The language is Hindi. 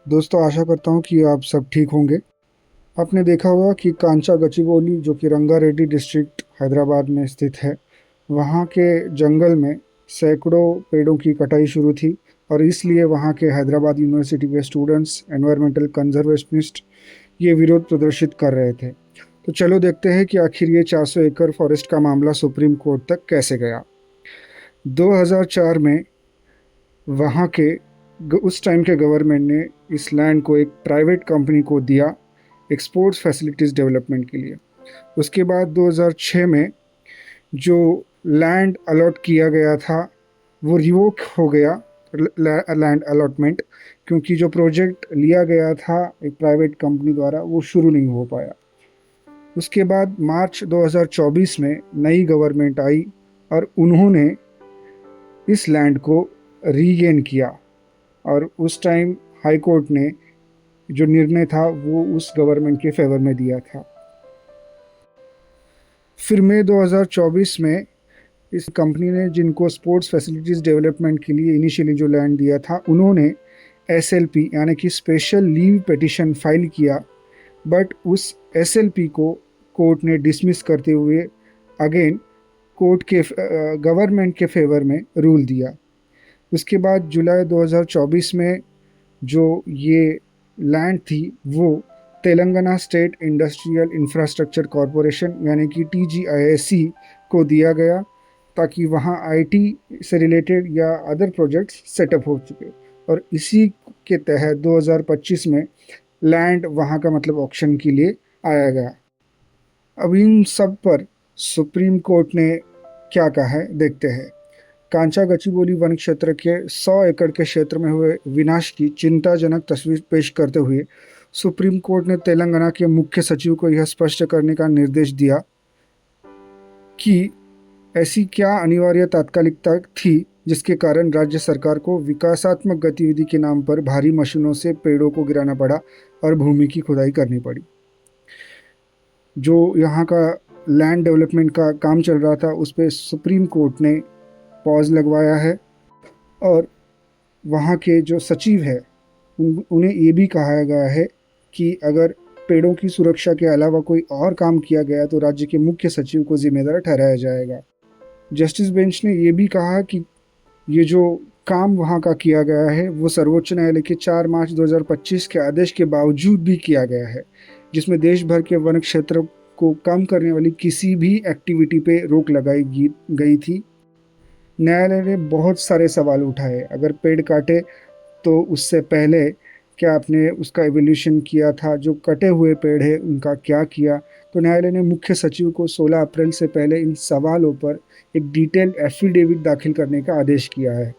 दोस्तों, आशा करता हूँ कि आप सब ठीक होंगे। आपने देखा होगा कि कांचा गचिबौली जो कि रंगारेड्डी डिस्ट्रिक्ट हैदराबाद में स्थित है, वहाँ के जंगल में सैकड़ों पेड़ों की कटाई शुरू थी और इसलिए वहाँ के हैदराबाद यूनिवर्सिटी के स्टूडेंट्स, एनवायरमेंटल कंजर्वेशनिस्ट ये विरोध प्रदर्शित कर रहे थे। तो चलो देखते हैं कि आखिर ये 400 एकड़ फॉरेस्ट का मामला सुप्रीम कोर्ट तक कैसे गया। 2004 में वहाँ के उस टाइम के गवर्नमेंट ने इस लैंड को एक प्राइवेट कंपनी को दिया एक्सपोर्ट्स फैसिलिटीज़ डेवलपमेंट के लिए। उसके बाद 2006 में जो लैंड अलॉट किया गया था वो रिवोक हो गया, लैंड अलॉटमेंट, क्योंकि जो प्रोजेक्ट लिया गया था एक प्राइवेट कंपनी द्वारा वो शुरू नहीं हो पाया। उसके बाद मार्च 2024 में नई गवर्नमेंट आई और उन्होंने इस लैंड को रीगेन किया और उस टाइम हाई कोर्ट ने जो निर्णय था वो उस गवर्नमेंट के फेवर में दिया था। फिर मई 2024 में इस कंपनी ने जिनको स्पोर्ट्स फैसिलिटीज़ डेवलपमेंट के लिए इनिशियली जो लैंड दिया था उन्होंने एसएलपी यानी कि स्पेशल लीव पिटीशन फाइल किया, बट उस एसएलपी को कोर्ट ने डिसमिस करते हुए अगेन कोर्ट के गवर्नमेंट के फेवर में रूल दिया। उसके बाद जुलाई 2024 में जो ये लैंड थी वो Telangana state industrial infrastructure corporation यानी कि टीजीआईएससी को दिया गया, ताकि वहाँ आईटी से रिलेटेड या अदर प्रोजेक्ट्स सेटअप हो चुके। और इसी के तहत 2025 में लैंड वहाँ का मतलब ऑक्शन के लिए आया गया। अब इन सब पर सुप्रीम कोर्ट ने क्या कहा है देखते हैं। कांचा गचिबौली वन क्षेत्र के 100 एकड़ के क्षेत्र में हुए विनाश की चिंताजनक तस्वीर पेश करते हुए सुप्रीम कोर्ट ने तेलंगाना के मुख्य सचिव को यह स्पष्ट करने का निर्देश दिया कि ऐसी क्या अनिवार्य तात्कालिकता थी जिसके कारण राज्य सरकार को विकासात्मक गतिविधि के नाम पर भारी मशीनों से पेड़ों को गिराना पड़ा और भूमि की खुदाई करनी पड़ी। जो यहाँ का लैंड डेवलपमेंट का काम चल रहा था उस पर सुप्रीम कोर्ट ने पॉज लगवाया है और वहाँ के जो सचिव है उन्हें ये भी कहा गया है कि अगर पेड़ों की सुरक्षा के अलावा कोई और काम किया गया तो राज्य के मुख्य सचिव को जिम्मेदार ठहराया जाएगा। जस्टिस बेंच ने ये भी कहा कि ये जो काम वहाँ का किया गया है वो सर्वोच्च न्यायालय के 4 मार्च 2025 के आदेश के बावजूद भी किया गया है, जिसमें देश भर के वन क्षेत्र को कम करने वाली किसी भी एक्टिविटी पे रोक लगाई गई थी। न्यायालय ने बहुत सारे सवाल उठाए। अगर पेड़ काटे तो उससे पहले क्या आपने उसका एवोल्यूशन किया था, जो कटे हुए पेड़ है उनका क्या किया। तो न्यायालय ने मुख्य सचिव को 16 अप्रैल से पहले इन सवालों पर एक डिटेल्ड एफिडेविट दाखिल करने का आदेश किया है।